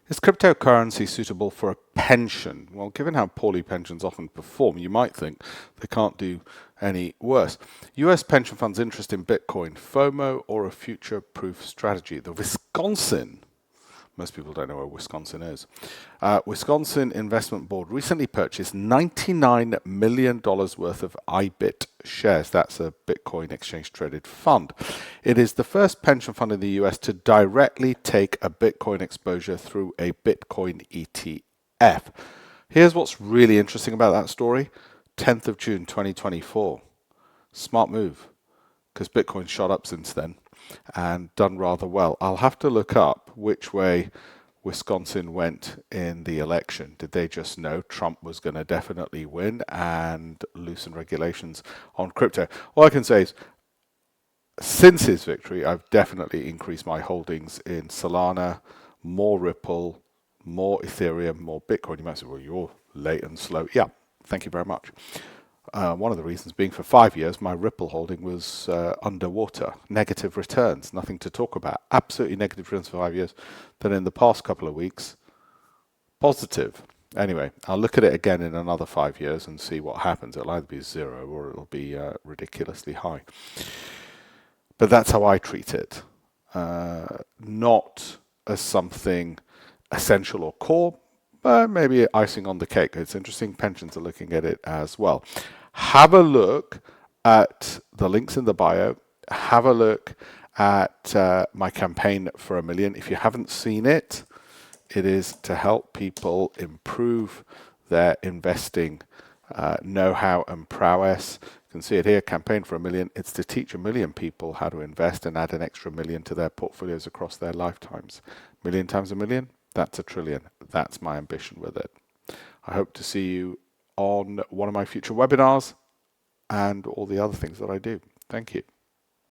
Is cryptocurrency suitable for a pension? Well, given how poorly pensions often perform, you might think they can't do any worse. US pension funds' interest in Bitcoin, FOMO, or a future-proof strategy? The Wisconsin, most people don't know where Wisconsin is. Wisconsin Investment Board recently purchased $99 million worth of IBIT shares. That's a Bitcoin exchange-traded fund. It is the first pension fund in the US to directly take a Bitcoin exposure through a Bitcoin ETF. Here's what's really interesting about that story. 10th of June 2024. Smart move, because Bitcoin shot up since then and done rather well. I'll have to look up which way Wisconsin went in the election. Did they just know Trump was going to definitely win and loosen regulations on crypto? All I can say is, since his victory, I've definitely increased my holdings in Solana, more Ripple, more Ethereum, more Bitcoin. You might say, well, you're late and slow. Yeah, thank you very much. One of the reasons being, for 5 years, my Ripple holding was underwater, negative returns, nothing to talk about, absolutely negative returns for 5 years. Then in the past couple of weeks, positive. Anyway, I'll look at it again in another 5 years and see what happens. It'll either be zero or it'll be ridiculously high. But that's how I treat it, not as something essential or core, but maybe icing on the cake. It's interesting. Pensions are looking at it as well. Have a look at the links in the bio. Have a look at my campaign for $1 million. If you haven't seen it, it is to help people improve their investing know-how and prowess. You can see it here, campaign for $1 million. It's to teach 1 million people how to invest and add an extra 1 million to their portfolios across their lifetimes. 1 million times 1 million, that's 1 trillion. That's my ambition with it. I hope to see you on one of my future webinars and all the other things that I do. Thank you.